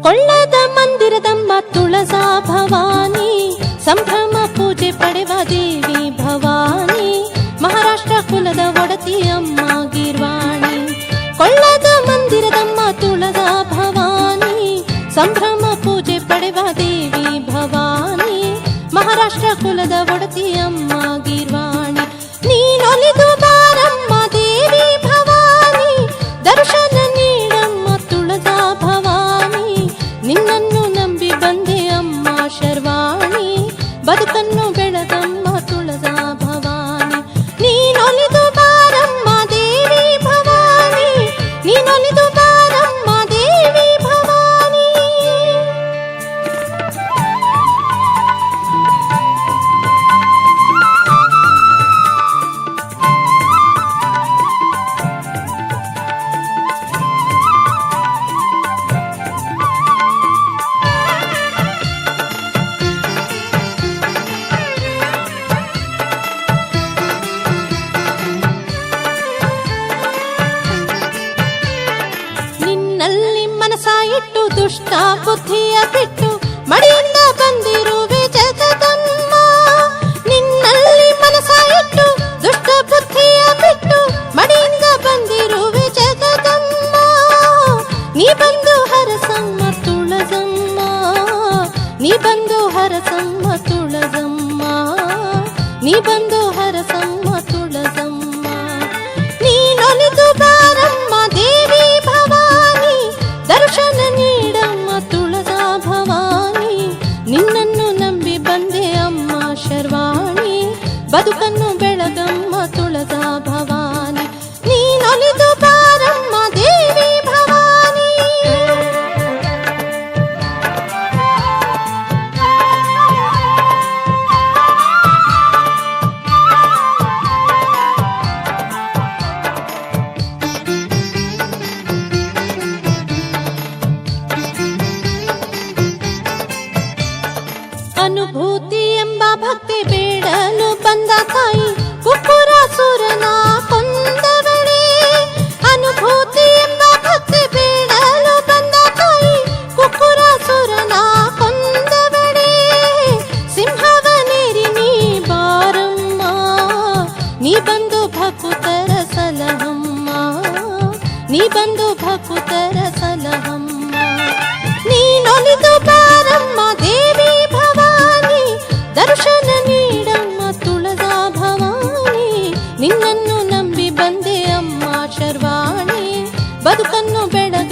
ಕೊಳ್ಳದ ಮಂದಿರದಮ್ಮ ತುಳಸಾ ಭವಾನಿ, ಸಂಭ್ರಮ ಪೂಜೆ ಪಡೆವ ದೇವಿ ಭವಾನಿ, ಮಹಾರಾಷ್ಟ್ರ ಕುಲದ ಒಡತಿ ಅಮ್ಮ ಗೀರ್ವಾಣಿ. ಕೊಳ್ಳದ ಮಂದಿರದಮ್ಮ ತುಳಸಾ ಭವಾನಿ, ಸಂಭ್ರಮ ಪೂಜೆ ಪಡೆವ ದೇವಿ ಭವಾನಿ, ಮಹಾರಾಷ್ಟ್ರ ಕುಲದ ಒಡತಿ ಅಮ್ಮ ಗೀರ್ವಾಣಿ. ನೀನೊಲಿದು ಬಾರಮ್ಮ ದೇವಿ ಭವಾನಿ, ದರ್ಶನ ನೀಡಮ್ಮ ತುಳಸಾ ಭವಾನಿ, ನಿನ್ನನ್ನು ನಂಬಿ ಬಂದೆ ಅಮ್ಮ ಶರ್ವಾಣಿ, ಬದುಕನ್ನು ಬೆಳಗಮ್ಮ ತುಳಸಾ ಭವಾನಿ. ನೀನೊಲಿದು ಬಾರಮ್ಮ ದೇವಿ ಭವಾನಿ, ನೀನೊಲಿದು ಬಾರಮ್ಮ ದೇವಿ ಭವಾನಿ. ನಿನ್ನಲ್ಲಿ ಮನಸ ಇಟ್ಟು ದುಷ್ಟ ಬುದ್ಧಿಯ ಬಿಟ್ಟು ಮಡಿಯಿಂದ ಬಂದಿರುವೆ ಜಗದಮ್ಮ. ನಿನ್ನಲ್ಲಿ ಮನಸ ಇಟ್ಟು ದುಷ್ಟ ಬುದ್ಧಿಯ ಬಿಟ್ಟು ಮಡಿಯಿಂದ ಬಂದಿರುವೆ ಜಗದಮ್ಮ. ನೀ ಬಂದು ಹರಸಮ್ಮ ತುಳಸಮ್ಮ, ನೀ ಬಂದು ಹರಸಮ್ಮ ತುಳಸಮ್ಮ, ನೀ ಬಂದು ಹರಸಮ್ಮ ತುಳಸಮ್ಮ. ನೀನೊಲಿದು ಬಾರಮ್ಮ ದೇವಿ ಭವಾನಿ, ದರ್ಶನ ನೀಡಮ್ಮ ತುಳಸಾ ಭವಾನಿ, ನಿನ್ನನ್ನು ನಂಬಿ ಬಂದೆ ಅಮ್ಮ ಶರ್ವಾಣಿ, ಬದುಕನ್ನು ಬೆಳಗಮ್ಮ ತುಳಸಾ ಭವಾನಿ. ನೀನೊಲಿದು ಬಾರಮ್ಮ ದೇವಿ ಭವಾನಿ. ಅನುಭೂತಿ ಎಂಬ ಭಕ್ತಿ ಬೇಡಲು ಬಂದ ತಾಯಿ, ಕುಕ್ಕುರಾಸುರನ ಕೊಂದವಳೇ. ಅನುಭೂತಿ ಎಂಬ ಭಕ್ತಿ ಬೇಡಲು ಬಂದ ತಾಯಿ, ಕುಕ್ಕುರಾಸುರನ ಕೊಂದವಳೇ. ಸಿಂಹವನೇರಿ ನೀ ಬಾರಮ್ಮ, ನೀ ಬಂದು ಭಕುತರ ಸಲಹಮ್ಮ, ನೀ ಬಂದು ಭಕುತರ ಸಲಹಮ್ಮ. ನೀನೊಲಿದು ಬಾರಮ್ಮ ದೇವಿ ಭವಾನಿ, ದರ್ಶನ ನೀಡಮ್ಮ ತುಳಸಾ ಭವಾನಿ, ನಿನ್ನನ್ನು ನಂಬಿ ಬಂದೆ ಅಮ್ಮ ಶರ್ವಾಣಿ, ಬದುಕನ್ನು ಬೆಳಗ